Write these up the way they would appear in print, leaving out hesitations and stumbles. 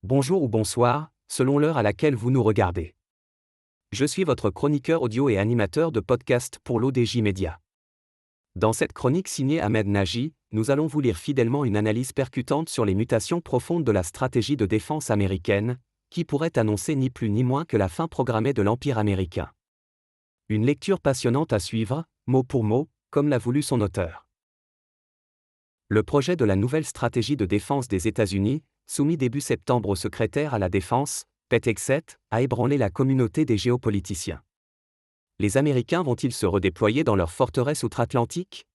Bonjour ou bonsoir, selon l'heure à laquelle vous nous regardez. Je suis votre chroniqueur audio et animateur de podcast pour l'ODJ Média. Dans cette chronique signée Ahmed Nagy, nous allons vous lire fidèlement une analyse percutante sur les mutations profondes de la stratégie de défense américaine, qui pourrait annoncer ni plus ni moins que la fin programmée de l'Empire américain. Une lecture passionnante à suivre, mot pour mot, comme l'a voulu son auteur. Le projet de la nouvelle stratégie de défense des États-Unis, soumis début septembre au secrétaire à la Défense, Pete Hegseth, a ébranlé la communauté des géopoliticiens. Les Américains vont-ils se redéployer dans leur forteresse outre-Atlantique ?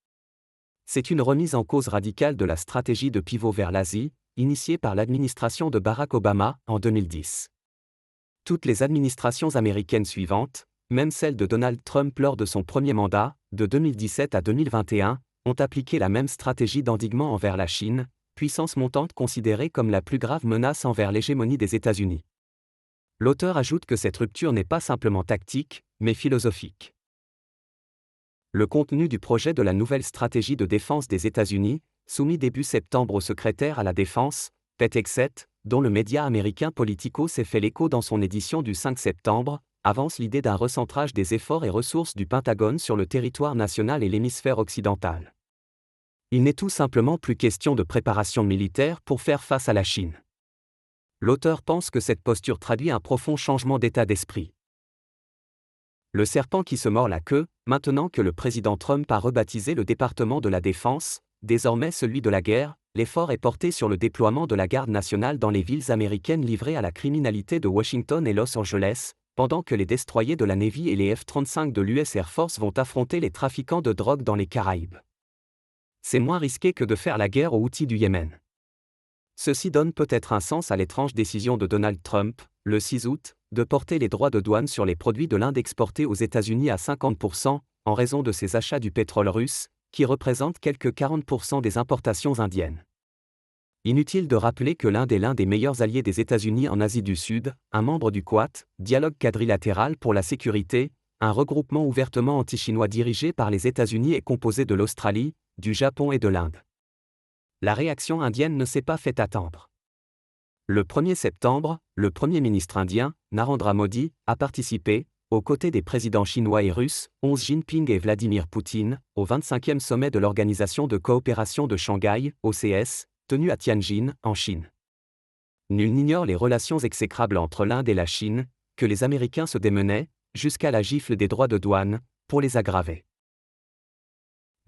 C'est une remise en cause radicale de la stratégie de pivot vers l'Asie, initiée par l'administration de Barack Obama en 2010. Toutes les administrations américaines suivantes, même celle de Donald Trump lors de son premier mandat, de 2017 à 2021, ont appliqué la même stratégie d'endiguement envers la Chine, puissance montante considérée comme la plus grave menace envers l'hégémonie des États-Unis. L'auteur ajoute que cette rupture n'est pas simplement tactique, mais philosophique. Le contenu du projet de la nouvelle stratégie de défense des États-Unis, soumis début septembre au secrétaire à la Défense, Pete Hegseth, dont le média américain Politico s'est fait l'écho dans son édition du 5 septembre, avance l'idée d'un recentrage des efforts et ressources du Pentagone sur le territoire national et l'hémisphère occidental. Il n'est tout simplement plus question de préparation militaire pour faire face à la Chine. L'auteur pense que cette posture traduit un profond changement d'état d'esprit. Le serpent qui se mord la queue, maintenant que le président Trump a rebaptisé le département de la Défense, désormais celui de la guerre, l'effort est porté sur le déploiement de la garde nationale dans les villes américaines livrées à la criminalité de Washington et Los Angeles, pendant que les destroyers de la Navy et les F-35 de l'US Air Force vont affronter les trafiquants de drogue dans les Caraïbes. C'est moins risqué que de faire la guerre aux Houthis du Yémen. Ceci donne peut-être un sens à l'étrange décision de Donald Trump, le 6 août, de porter les droits de douane sur les produits de l'Inde exportés aux États-Unis à 50%, en raison de ses achats du pétrole russe, qui représente quelques 40% des importations indiennes. Inutile de rappeler que l'Inde est l'un des meilleurs alliés des États-Unis en Asie du Sud, un membre du Quad, Dialogue quadrilatéral pour la sécurité, un regroupement ouvertement anti-chinois dirigé par les États-Unis et composé de l'Australie, du Japon et de l'Inde. La réaction indienne ne s'est pas fait attendre. Le 1er septembre, le Premier ministre indien, Narendra Modi, a participé, aux côtés des présidents chinois et russes, Xi Jinping et Vladimir Poutine, au 25e sommet de l'Organisation de coopération de Shanghai, OCS, tenu à Tianjin, en Chine. Nul n'ignore les relations exécrables entre l'Inde et la Chine, que les Américains se démenaient, jusqu'à la gifle des droits de douane, pour les aggraver.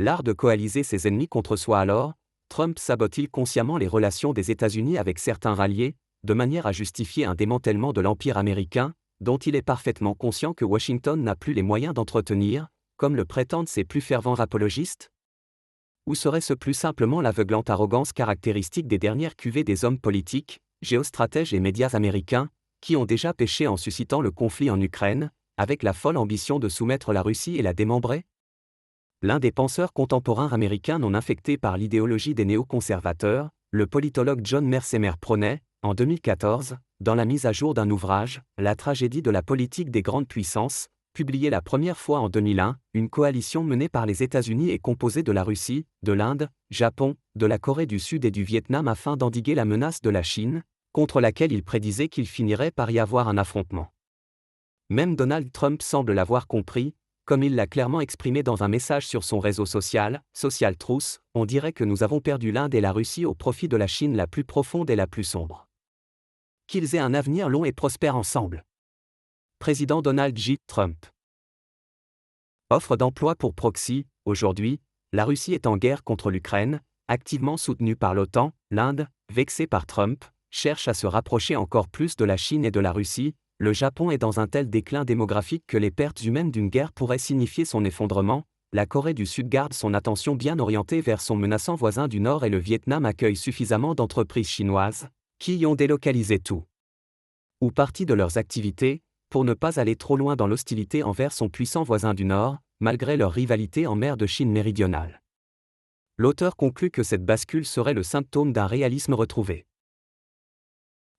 L'art de coaliser ses ennemis contre soi alors, Trump sabote-t-il consciemment les relations des États-Unis avec certains ralliés, de manière à justifier un démantèlement de l'Empire américain, dont il est parfaitement conscient que Washington n'a plus les moyens d'entretenir, comme le prétendent ses plus fervents apologistes ? Ou serait-ce plus simplement l'aveuglante arrogance caractéristique des dernières cuvées des hommes politiques, géostratèges et médias américains, qui ont déjà péché en suscitant le conflit en Ukraine, avec la folle ambition de soumettre la Russie et la démembrer ? L'un des penseurs contemporains américains non infectés par l'idéologie des néoconservateurs, le politologue John Mercemer prônait, en 2014, dans la mise à jour d'un ouvrage, La tragédie de la politique des grandes puissances, publié la première fois en 2001, une coalition menée par les États-Unis et composée de la Russie, de l'Inde, Japon, de la Corée du Sud et du Vietnam afin d'endiguer la menace de la Chine, contre laquelle il prédisait qu'il finirait par y avoir un affrontement. Même Donald Trump semble l'avoir compris, comme il l'a clairement exprimé dans un message sur son réseau social, Social Truth, on dirait que nous avons perdu l'Inde et la Russie au profit de la Chine la plus profonde et la plus sombre. Qu'ils aient un avenir long et prospère ensemble. Président Donald J. Trump. Offre d'emploi pour proxy, aujourd'hui, la Russie est en guerre contre l'Ukraine, activement soutenue par l'OTAN, l'Inde, vexée par Trump, cherche à se rapprocher encore plus de la Chine et de la Russie. Le Japon est dans un tel déclin démographique que les pertes humaines d'une guerre pourraient signifier son effondrement, la Corée du Sud garde son attention bien orientée vers son menaçant voisin du Nord et le Vietnam accueille suffisamment d'entreprises chinoises, qui y ont délocalisé tout ou partie de leurs activités, pour ne pas aller trop loin dans l'hostilité envers son puissant voisin du Nord, malgré leur rivalité en mer de Chine méridionale. L'auteur conclut que cette bascule serait le symptôme d'un réalisme retrouvé.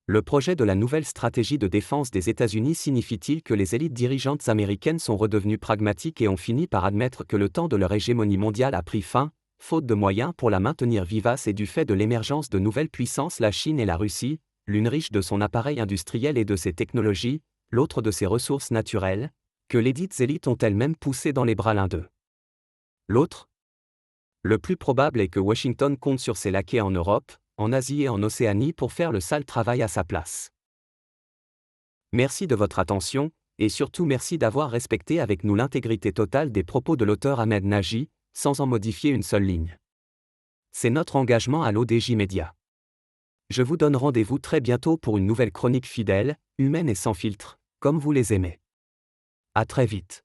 Le projet de la nouvelle stratégie de défense des États-Unis signifie-t-il que les élites dirigeantes américaines sont redevenues pragmatiques et ont fini par admettre que le temps de leur hégémonie mondiale a pris fin, faute de moyens pour la maintenir vivace et du fait de l'émergence de nouvelles puissances, la Chine et la Russie, l'une riche de son appareil industriel et de ses technologies, l'autre de ses ressources naturelles, que les dites élites ont elles-mêmes poussées dans les bras l'un d'eux. L'autre? Le plus probable est que Washington compte sur ses laquais en Europe, en Asie et en Océanie pour faire le sale travail à sa place. Merci de votre attention, et surtout merci d'avoir respecté avec nous l'intégrité totale des propos de l'auteur Ahmed Nagy, sans en modifier une seule ligne. C'est notre engagement à l'ODJ Média. Je vous donne rendez-vous très bientôt pour une nouvelle chronique fidèle, humaine et sans filtre, comme vous les aimez. À très vite.